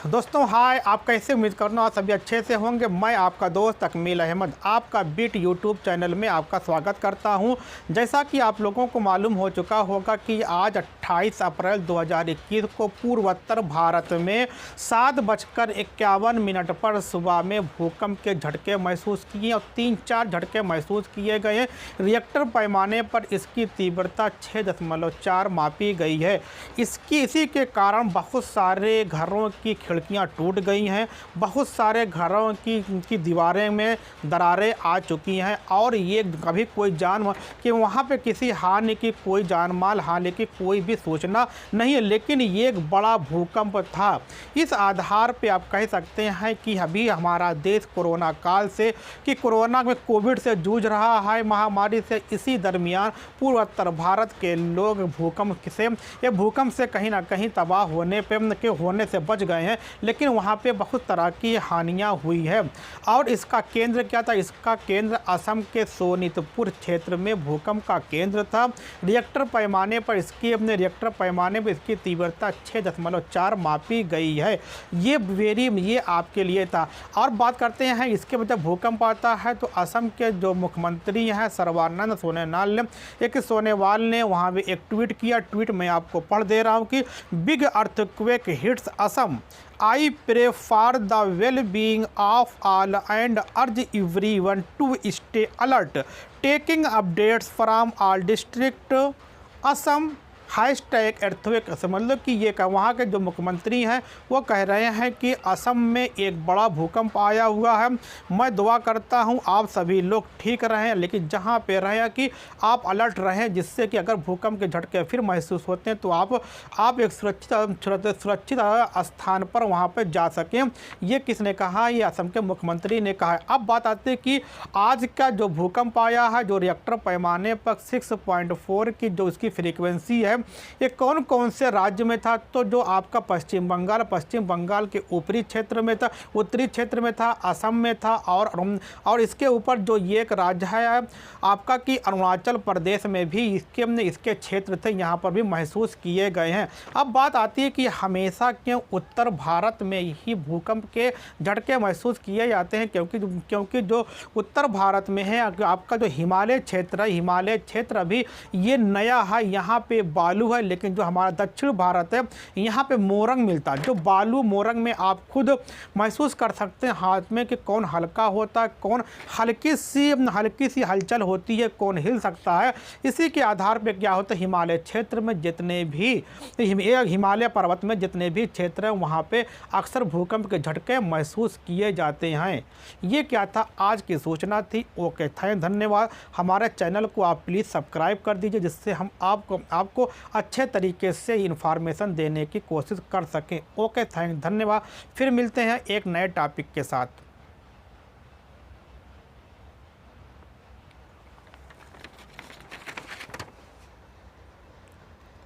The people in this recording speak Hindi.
दोस्तों हाय, आप कैसे? उम्मीद करना आप सभी अच्छे से होंगे। मैं आपका दोस्त तकमील अहमद आपका बीट यूट्यूब चैनल में आपका स्वागत करता हूं। जैसा कि आप लोगों को मालूम हो चुका होगा कि आज 28 अप्रैल 2021 को पूर्वोत्तर भारत में 7:51 पर सुबह में भूकंप के झटके महसूस किए और 3-4 झटके महसूस किए गए। रिएक्टर पैमाने पर इसकी तीव्रता 6.4 मापी गई है। इसी के कारण बहुत सारे घरों की खिड़कियां टूट गई हैं, बहुत सारे घरों की दीवारें में दरारें आ चुकी हैं और ये कभी कोई कि वहाँ पे किसी हानि की, कोई जानमाल हानि की कोई भी सूचना नहीं है, लेकिन ये एक बड़ा भूकंप था। इस आधार पे आप कह सकते हैं कि अभी हमारा देश कोरोना काल से कोरोना में कोविड से जूझ रहा है, महामारी से। इसी दरमियान पूर्वोत्तर भारत के लोग भूकंप से कहीं ना कहीं तबाह होने से बच गए हैं, लेकिन वहाँ पे बहुत तरह की हानियाँ हुई है। और इसका केंद्र क्या था? इसका केंद्र असम के सोनीतपुर क्षेत्र में भूकंप का केंद्र था। रिएक्टर पैमाने पर इसकी तीव्रता 6.4 मापी गई है। ये आपके लिए था। और बात करते हैं इसके जब भूकंप आता है तो असम के जो मुख्यमंत्री हैं सर्बानंद सोनोवाल ने वहाँ पे एक ट्वीट किया। ट्वीट मैं आपको पढ़ दे रहा हूँ कि big earthquake hits Assam, I pray for the well-being of all and urge everyone to stay alert. Taking updates from all districts, Assam #earthquake। मतलब कि ये वहाँ के जो मुख्यमंत्री हैं वो कह रहे हैं कि असम में एक बड़ा भूकंप आया हुआ है। मैं दुआ करता हूँ आप सभी लोग ठीक रहें, लेकिन जहाँ पे रहें कि आप अलर्ट रहें, जिससे कि अगर भूकंप के झटके फिर महसूस होते हैं तो आप एक सुरक्षित स्थान पर वहाँ पर जा सकें। ये किसने कहा? ये असम के मुख्यमंत्री ने कहा है। अब बात आती है कि आज का जो भूकंप आया है, जो रिएक्टर पैमाने पर 6.4 की जो इसकी फ्रीक्वेंसी है, ये कौन कौन से राज्य में था? तो जो आपका पश्चिम बंगाल के ऊपरी क्षेत्र में था, उत्तरी क्षेत्र में था, असम में था और इसके ऊपर जो ये एक राज्य है आपका कि अरुणाचल प्रदेश में भी इसके क्षेत्र थे, यहाँ पर भी महसूस किए गए हैं। अब बात आती है कि हमेशा क्यों उत्तर भारत में ही भूकंप के झटके महसूस किए जाते हैं? क्योंकि जो उत्तर भारत में है आपका जो हिमालय क्षेत्र अभी ये नया है, यहाँ पे बालू है। लेकिन जो हमारा दक्षिण भारत है यहाँ पे मोरंग मिलता है। जो बालू मोरंग में आप खुद महसूस कर सकते हैं हाथ में कि कौन हल्का होता है, कौन हल्की सी हलचल होती है, कौन हिल सकता है। इसी के आधार पे क्या होता है, हिमालय क्षेत्र में जितने भी हिमालय पर्वत में जितने भी क्षेत्र हैं वहाँ पे अक्सर भूकंप के झटके महसूस किए जाते हैं। ये क्या था? आज की सूचना थी। ओके, धन्यवाद। हमारे चैनल को आप प्लीज़ सब्सक्राइब कर दीजिए, जिससे हम आपको अच्छे तरीके से इन्फॉर्मेशन देने की कोशिश कर सकें। ओके, धन्यवाद। फिर मिलते हैं एक नए टॉपिक के साथ।